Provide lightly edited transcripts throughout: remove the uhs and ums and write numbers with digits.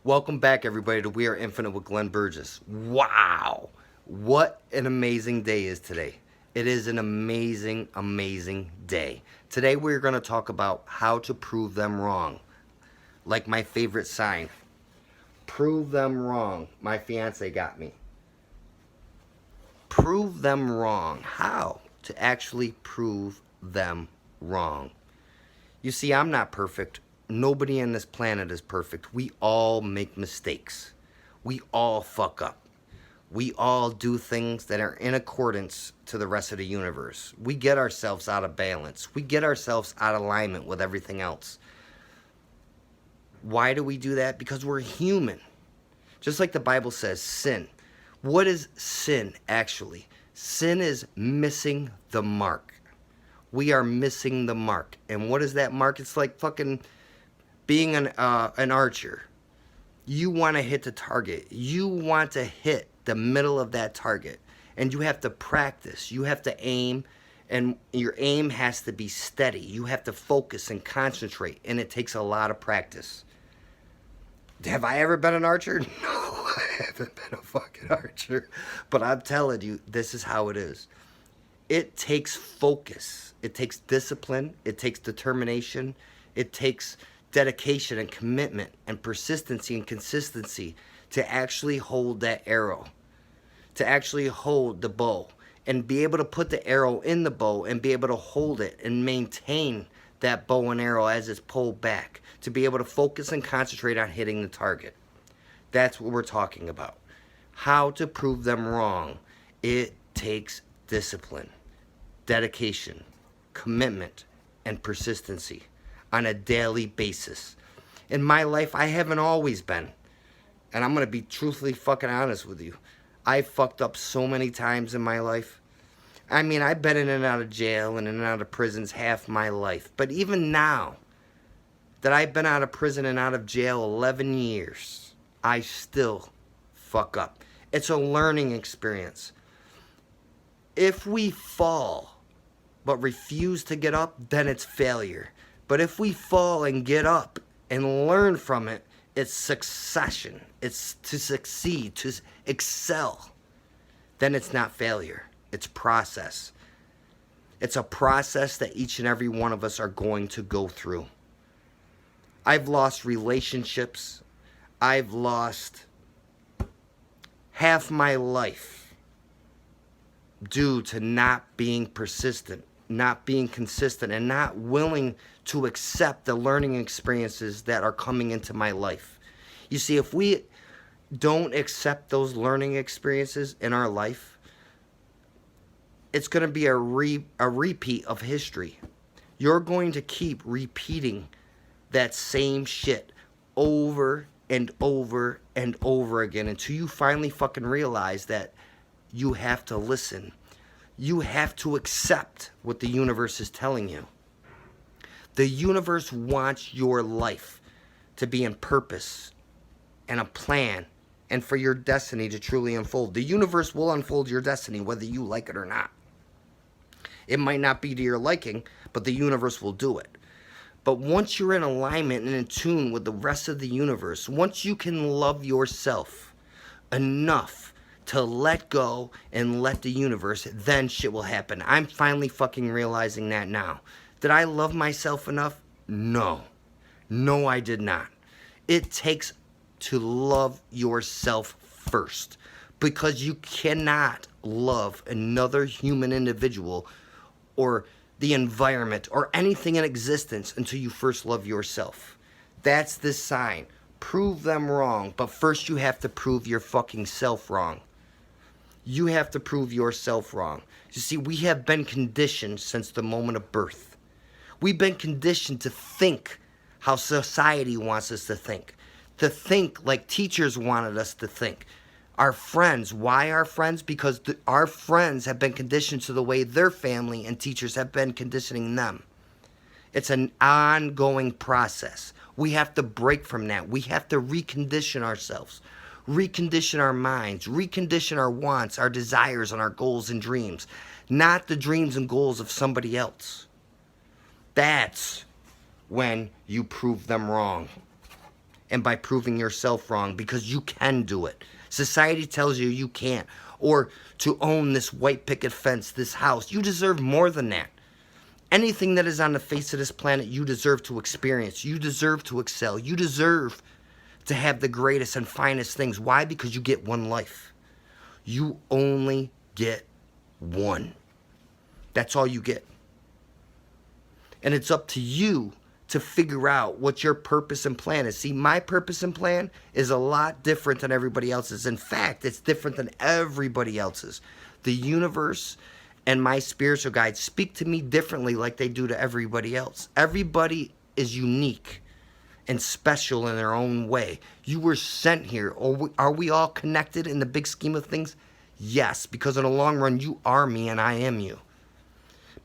Welcome back, everybody, to We Are Infinite with Glenn Burgess. Wow, what an amazing day is today. It is an amazing, amazing day. Today, we're going to talk about how to prove them wrong. Like my favorite sign, prove them wrong. My fiance got me. Prove them wrong. How to actually prove them wrong. You see, I'm not perfect. Nobody on this planet is perfect. We all make mistakes. We all fuck up. We all do things that are in accordance to the rest of the universe. We get ourselves out of balance. We get ourselves out of alignment with everything else. Why do we do that? Because we're human. Just like the Bible says, sin. What is sin actually? Sin is missing the mark. We are missing the mark. And what is that mark? It's like fucking being an archer. You want to hit the target. You want to hit the middle of that target. And you have to practice. You have to aim. And your aim has to be steady. You have to focus and concentrate. And it takes a lot of practice. Have I ever been an archer? No, I haven't been a fucking archer. But I'm telling you, this is how it is. It takes focus. It takes discipline. It takes determination. It takes dedication and commitment and persistency and consistency to actually hold that arrow, to actually hold the bow and be able to put the arrow in the bow and be able to hold it and maintain that bow and arrow as it's pulled back, to be able to focus and concentrate on hitting the target. That's what we're talking about. How to prove them wrong. It takes discipline, dedication, commitment, and persistency on a daily basis. In my life, I haven't always been. And I'm going to be truthfully fucking honest with you. I fucked up so many times in my life. I mean, I've been in and out of jail and in and out of prisons half my life. But even now that I've been out of prison and out of jail 11 years, I still fuck up. It's a learning experience. If we fall but refuse to get up, then it's failure. But if we fall and get up and learn from it, it's succession. It's to succeed, to excel. Then it's not failure. It's process. It's a process that each and every one of us are going to go through. I've lost relationships. I've lost half my life due to not being persistent, not being consistent, and not willing to accept the learning experiences that are coming into my life. You see, if we don't accept those learning experiences in our life, it's going to be a repeat of history. You're going to keep repeating that same shit over and over and over again until you finally fucking realize that you have to listen. You have to accept what the universe is telling you. The universe wants your life to be in purpose and a plan and for your destiny to truly unfold. The universe will unfold your destiny whether you like it or not. It might not be to your liking, but the universe will do it. But once you're in alignment and in tune with the rest of the universe, once you can love yourself enough to let go and let the universe, then shit will happen. I'm finally fucking realizing that now. Did I love myself enough? No. No, I did not. It takes to love yourself first, because you cannot love another human individual or the environment or anything in existence until you first love yourself. That's the sign. Prove them wrong, but first you have to prove your fucking self wrong. You have to prove yourself wrong. You see, we have been conditioned since the moment of birth. We've been conditioned to think how society wants us to think like teachers wanted us to think. Our friends, why our friends? Because our friends have been conditioned to the way their family and teachers have been conditioning them. It's an ongoing process. We have to break from that. We have to recondition ourselves, recondition our minds, recondition our wants, our desires, and our goals and dreams, not the dreams and goals of somebody else. That's when you prove them wrong. and by proving yourself wrong, because you can do it. Society tells you you can't. Or to own this white picket fence, this house. You deserve more than that. Anything that is on the face of this planet, you deserve to experience. You deserve to excel. You deserve to have the greatest and finest things. Why? Because you get one life. You only get one. That's all you get. And it's up to you to figure out what your purpose and plan is. See, my purpose and plan is a lot different than everybody else's. In fact, it's different than everybody else's. The universe and my spiritual guides speak to me differently like they do to everybody else. Everybody is unique and special in their own way. You were sent here. Are we all connected in the big scheme of things? Yes, because in the long run, you are me and I am you.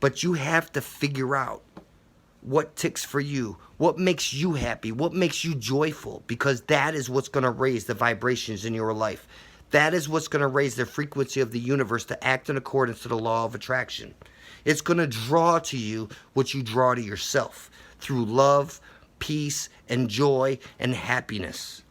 But you have to figure out what ticks for you, what makes you happy, what makes you joyful, because that is what's going to raise the vibrations in your life. That is what's going to raise the frequency of the universe to act in accordance to the law of attraction. It's going to draw to you what you draw to yourself through love, peace, and joy, and happiness.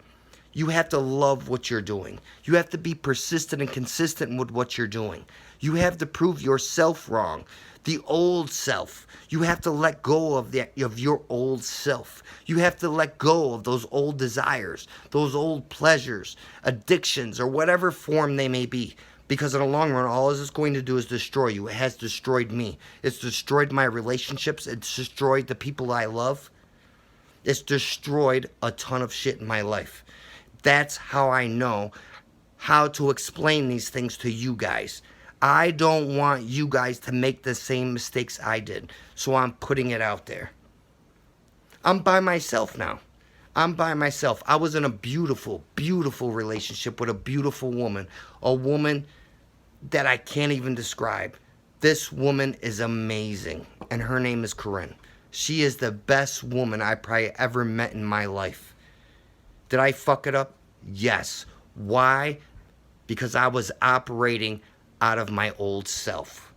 You have to love what you're doing. You have to be persistent and consistent with what you're doing. You have to prove yourself wrong. The old self. You have to let go of your old self. You have to let go of those old desires, those old pleasures, addictions, or whatever form they may be. Because in the long run, all it's going to do is destroy you. It has destroyed me. It's destroyed my relationships. It's destroyed the people I love. It's destroyed a ton of shit in my life. That's how I know how to explain these things to you guys. I don't want you guys to make the same mistakes I did, so I'm putting it out there. I'm by myself now. I'm by myself. I was in a beautiful, beautiful relationship with a beautiful woman, a woman that I can't even describe. This woman is amazing, and her name is Corinne. She is the best woman I probably ever met in my life. Did I fuck it up? Yes. Why? Because I was operating out of my old self.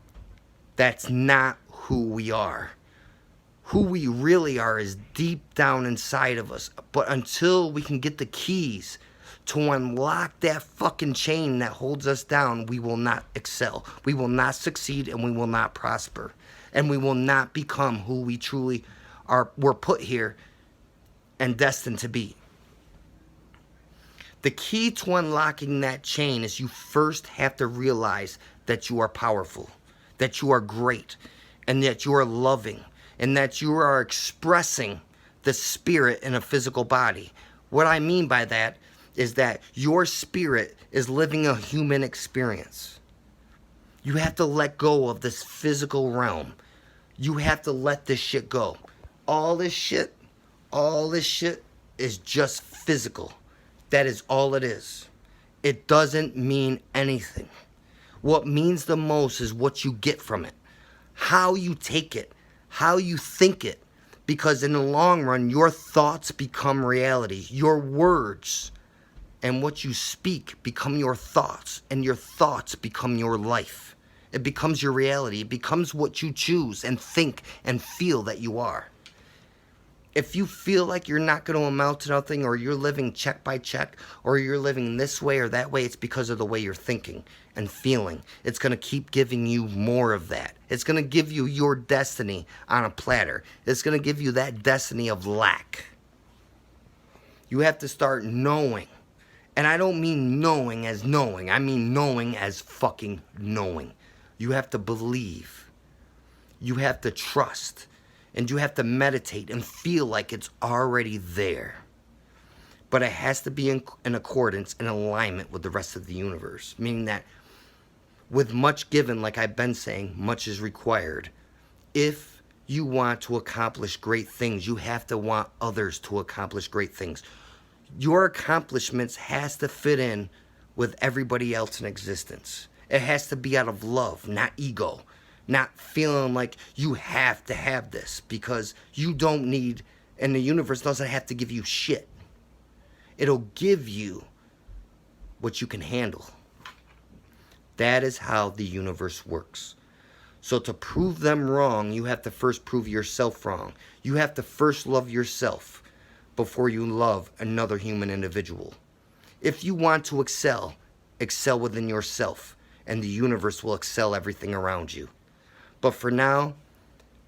That's not who we are. Who we really are is deep down inside of us. But until we can get the keys to unlock that fucking chain that holds us down, we will not excel. We will not succeed, and we will not prosper. And we will not become who we truly are. We're put here and destined to be. The key to unlocking that chain is you first have to realize that you are powerful, that you are great, and that you are loving, and that you are expressing the spirit in a physical body. What I mean by that is that your spirit is living a human experience. You have to let go of this physical realm. You have to let this shit go. All this shit is just physical. That is all it is. It doesn't mean anything. What means the most is what you get from it. How you take it. How you think it. Because in the long run, your thoughts become reality. Your words and what you speak become your thoughts. And your thoughts become your life. It becomes your reality. It becomes what you choose and think and feel that you are. If you feel like you're not going to amount to nothing, or you're living check by check, or you're living this way or that way, it's because of the way you're thinking and feeling. It's going to keep giving you more of that. It's going to give you your destiny on a platter. It's going to give you that destiny of lack. You have to start knowing. And I don't mean knowing as knowing. I mean knowing as fucking knowing. You have to believe. You have to trust. And you have to meditate and feel like it's already there. But it has to be in accordance, in alignment with the rest of the universe. Meaning that with much given, like I've been saying, much is required. If you want to accomplish great things, you have to want others to accomplish great things. Your accomplishments has to fit in with everybody else in existence. It has to be out of love, not ego. Not feeling like you have to have this, because you don't need, and the universe doesn't have to give you shit. It'll give you what you can handle. That is how the universe works. So to prove them wrong, you have to first prove yourself wrong. You have to first love yourself. before you love another human individual. If you want to excel, excel within yourself, and the universe will excel everything around you. But for now,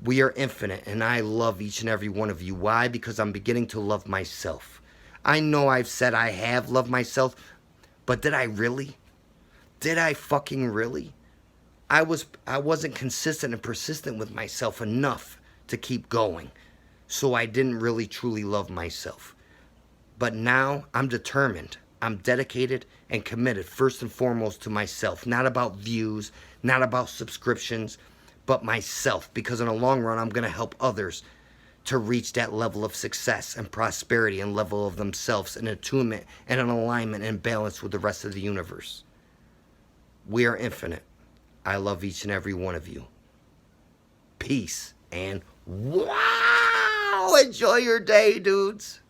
we are infinite, and I love each and every one of you. Why? Because I'm beginning to love myself. I know I've said I have loved myself, but did I really? Did I fucking really? I wasn't consistent and persistent with myself enough to keep going. So I didn't really truly love myself. But now I'm determined. I'm dedicated and committed first and foremost to myself. Not about views, not about subscriptions, but myself. Because in the long run, I'm going to help others to reach that level of success and prosperity and level of themselves in attunement and in alignment and balance with the rest of the universe. We are infinite. I love each and every one of you. Peace and wow! Enjoy your day, dudes.